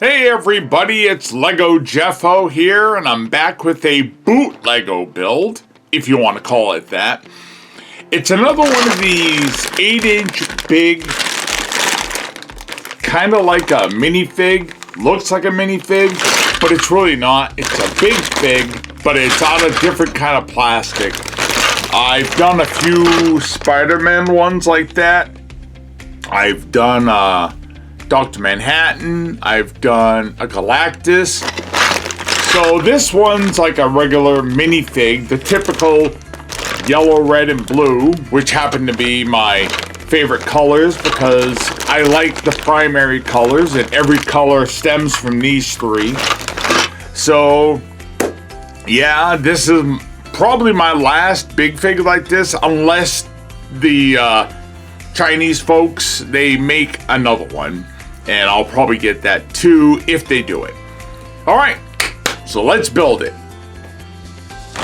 Hey everybody, it's Lego Jeffo here, and I'm back with a boot Lego build, if you want to call it that. It's another one of these 8-inch big, kind of like a minifig, looks like a minifig, but it's really not. It's a big fig, but it's out of different kind of plastic. I've done a few Spider-Man ones like that. I've done Dr. Manhattan, I've done a Galactus. So this one's like a regular minifig, the typical yellow, red, and blue, which happen to be my favorite colors because I like the primary colors, and every color stems from these three. So, yeah, this is probably my last big fig like this, unless the Chinese folks, they make another one. And I'll probably get that too if they do it. All right, so let's build it.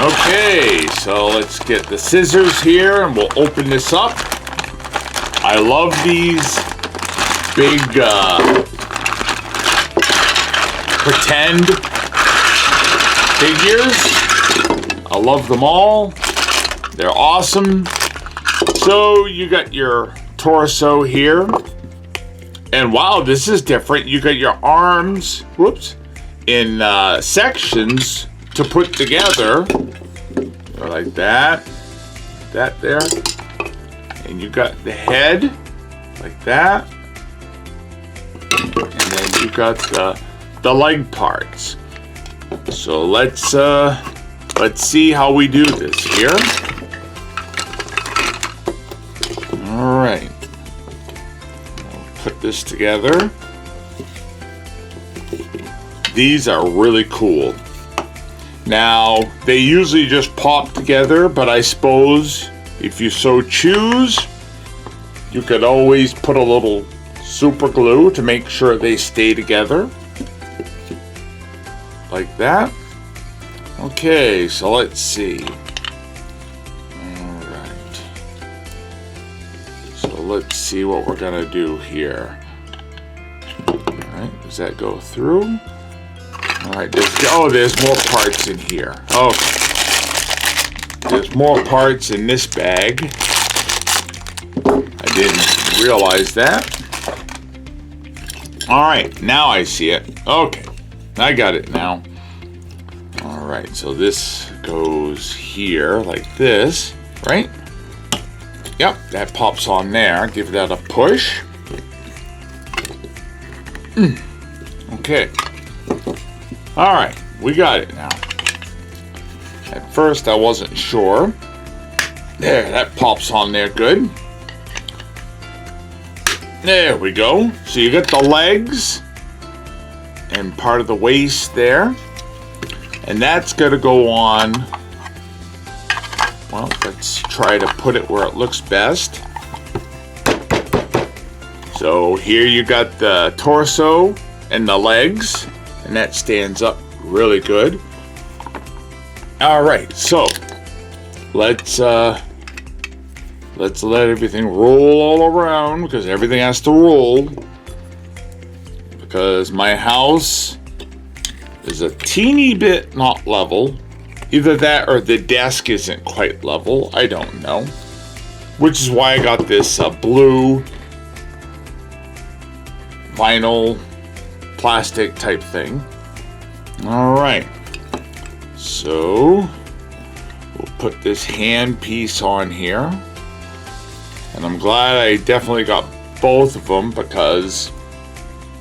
Okay, so let's get the scissors here and we'll open this up. I love these big pretend figures. I love them all. They're awesome. So you got your torso here. And wow, this is different. You got your arms, in sections to put together. Like that. That there. And you got the head, like that. And then you got the leg parts. So let's see how we do this here. All right. Put this together. These are really cool. Now, they usually just pop together, but I suppose if you so choose, you could always put a little super glue to make sure they stay together. Like that. Okay, so let's see. Let's see what we're gonna do here. Alright, does that go through? Alright, there's more parts in here. Okay. There's more parts in this bag. I didn't realize that. Alright, now I see it. Okay, I got it now. Alright, so this goes here like this, right? Yep, that pops on there. Give that a push. Okay. All right, we got it now. At first, I wasn't sure. There, that pops on there good. There we go. So you got the legs and part of the waist there. And that's going to go on. Well, let's try to put it where it looks best. So here you got the torso and the legs, and that stands up really good. All right, so let's let everything roll all around, because everything has to roll, because my house is a teeny bit not level. Either that or the desk isn't quite level. I don't know. Which is why I got this blue vinyl plastic type thing. Alright. So we'll put this hand piece on here. And I'm glad I definitely got both of them because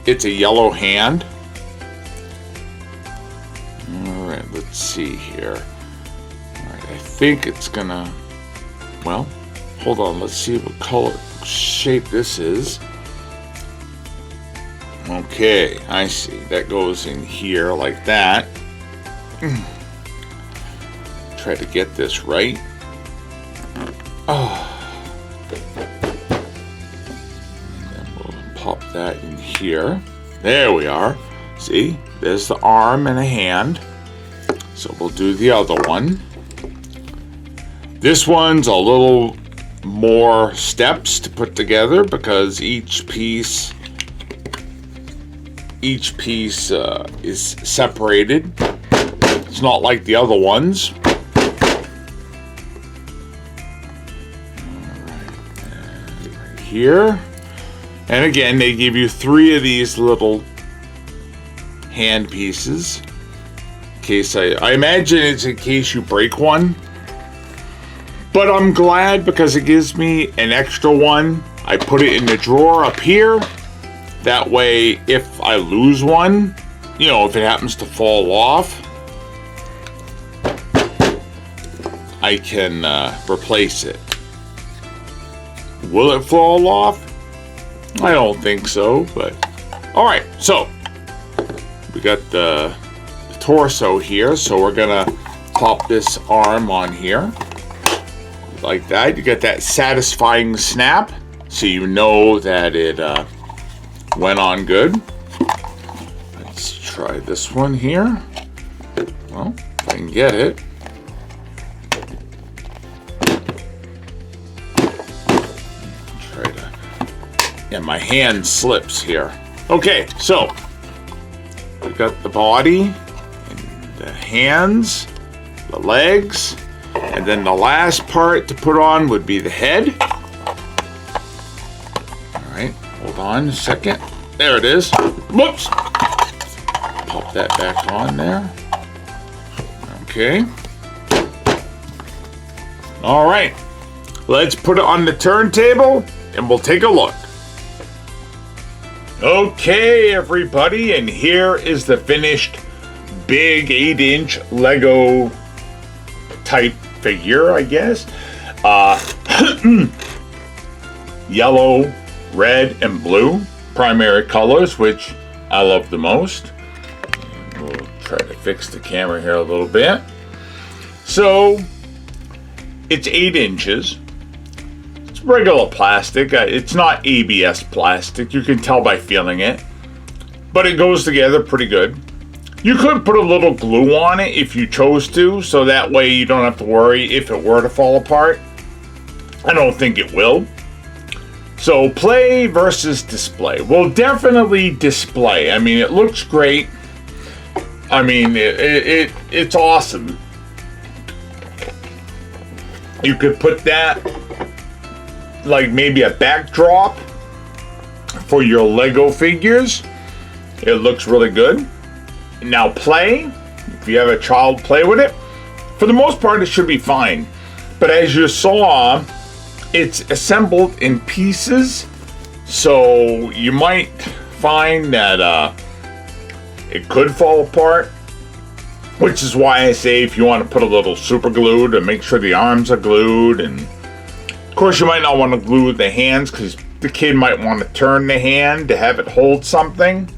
it's a yellow hand. Alright, let's see here. Alright, I think it's gonna, well, hold on, let's see what color, shape this is. Okay, I see. That goes in here like that. Try to get this right. And then we'll pop that in here. There we are. See? There's the arm and a hand. So we'll do the other one. This one's a little more steps to put together because each piece each piece is separated. It's not like the other ones. Right here. And again, they give you 3 of these little hand pieces. In case I imagine it's in case you break one. But I'm glad because it gives me an extra one. I put it in the drawer up here. That way, if I lose one, you know, if it happens to fall off, I can replace it. Will it fall off? I don't think so, but all right. So we got the torso here, so we're gonna pop this arm on here like that. You get that satisfying snap, so you know that it went on good. Let's try this one here. Well, if I can get it. Yeah, my hand slips here. Okay, so we got the body, and the hands, the legs, and then the last part to put on would be the head. All right, hold on a second. There it is. Whoops. Pop that back on there. Okay. All right, let's put it on the turntable and we'll take a look. Okay, everybody, and here is the finished big 8-inch Lego type figure, I guess. Yellow, red, and blue, primary colors, which I love the most. And we'll try to fix the camera here a little bit. So, it's 8 inches. Regular plastic. It's not ABS plastic. You can tell by feeling it. But it goes together pretty good. You could put a little glue on it if you chose to, so that way you don't have to worry if it were to fall apart. I don't think it will. So play versus display. Well, definitely display. I mean, it looks great. I mean, it's awesome. You could put that like maybe a backdrop for your Lego figures. It looks really good. Now play, if you have a child play with it, for the most part it should be fine. But as you saw, it's assembled in pieces, so you might find that it could fall apart, which is why I say if you want to put a little super glue to make sure the arms are glued. And of course, you might not want to glue the hands because the kid might want to turn the hand to have it hold something.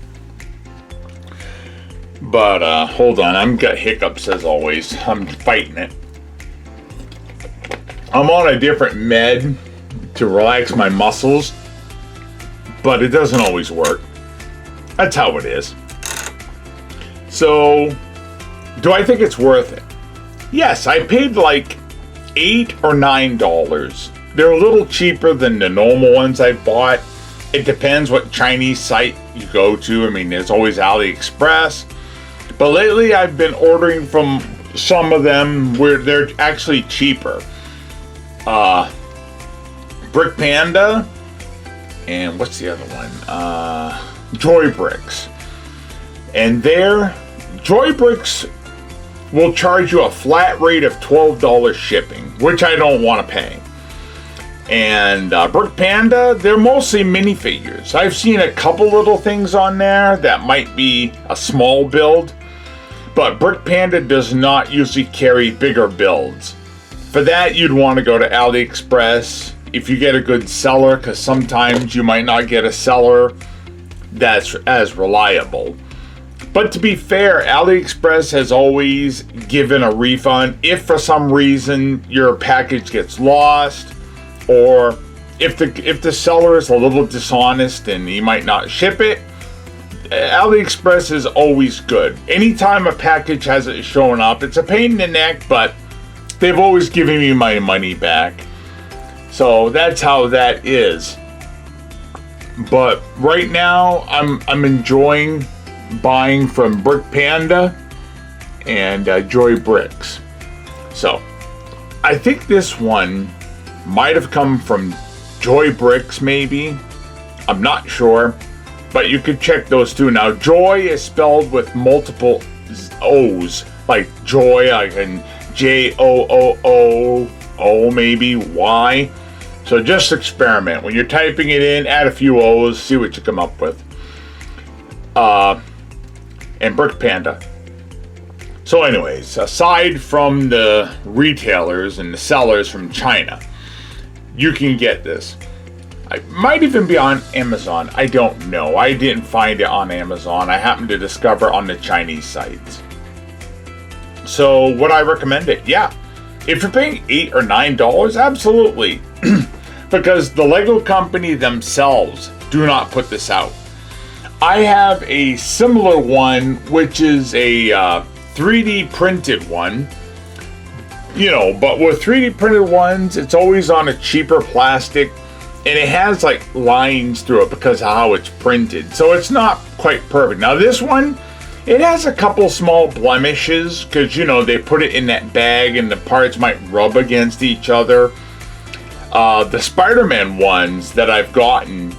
But hold on, I've got hiccups as always. I'm fighting it. I'm on a different med to relax my muscles, but it doesn't always work. That's how it is. So, do I think it's worth it? Yes, I paid like $8 or $9. They're a little cheaper than the normal ones I've bought. It depends what Chinese site you go to. I mean, there's always AliExpress. But lately I've been ordering from some of them where they're actually cheaper. Brick Panda. And what's the other one? Joy Bricks. And their Joy Bricks will charge you a flat rate of $12 shipping, which I don't want to pay. And Brick Panda, they're mostly minifigures. I've seen a couple little things on there that might be a small build, but Brick Panda does not usually carry bigger builds. For that, you'd want to go to AliExpress if you get a good seller, because sometimes you might not get a seller that's as reliable. But to be fair, AliExpress has always given a refund if for some reason your package gets lost, or if the seller is a little dishonest and he might not ship it. AliExpress is always good. Anytime a package hasn't shown up, it's a pain in the neck, but they've always given me my money back. So that's how that is. But right now, I'm enjoying buying from Brick Panda and Joy Bricks. So, I think this one might have come from Joy Bricks, maybe. I'm not sure, but you could check those two. Now, Joy is spelled with multiple O's, like Joy, like in Jooo, maybe Y. So just experiment. When you're typing it in, add a few O's, see what you come up with. And Brick Panda. So anyways, aside from the retailers and the sellers from China, you can get this. I might even be on Amazon. I don't know. I didn't find it on Amazon. I happened to discover on the Chinese sites. So would I recommend it? Yeah. If you're paying $8 or $9, absolutely. Because the Lego company themselves do not put this out. I have a similar one, which is a 3D printed one. You know, but with 3D printed ones, it's always on a cheaper plastic. And it has like lines through it because of how it's printed. So it's not quite perfect. Now this one, it has a couple small blemishes because, you know, they put it in that bag and the parts might rub against each other. The Spider-Man ones that I've gotten,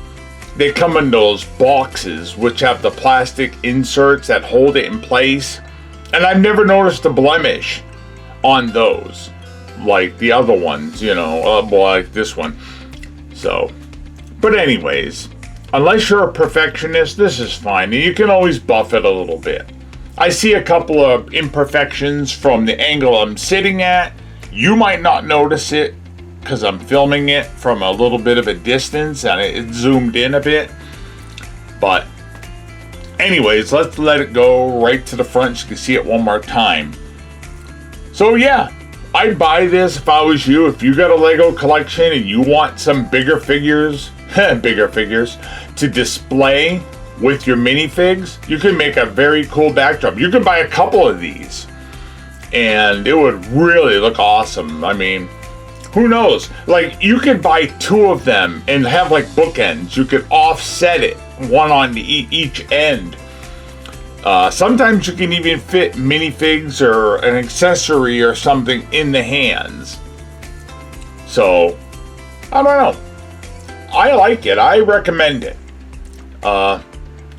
they come in those boxes which have the plastic inserts that hold it in place. And I've never noticed a blemish on those like the other ones, you know, like this one. So, but anyways, unless you're a perfectionist, this is fine. And you can always buff it a little bit. I see a couple of imperfections from the angle I'm sitting at. You might not notice it because I'm filming it from a little bit of a distance and it zoomed in a bit. But anyways, let's let it go right to the front so you can see it one more time. So yeah. I'd buy this if I was you. If you got a Lego collection and you want some bigger figures to display with your minifigs, you can make a very cool backdrop. You can buy a couple of these and it would really look awesome. I mean, who knows? Like, you could buy two of them and have like bookends. You could offset it, one on each end. Sometimes you can even fit minifigs or an accessory or something in the hands. So, I don't know. I like it. I recommend it.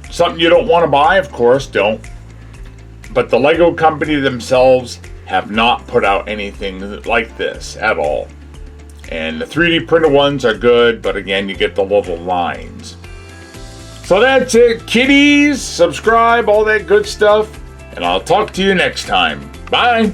Something you don't want to buy, of course, don't. But the Lego company themselves have not put out anything like this at all. And the 3D printed ones are good, but again, you get the little lines. So that's it, kiddies. Subscribe, all that good stuff. And I'll talk to you next time. Bye.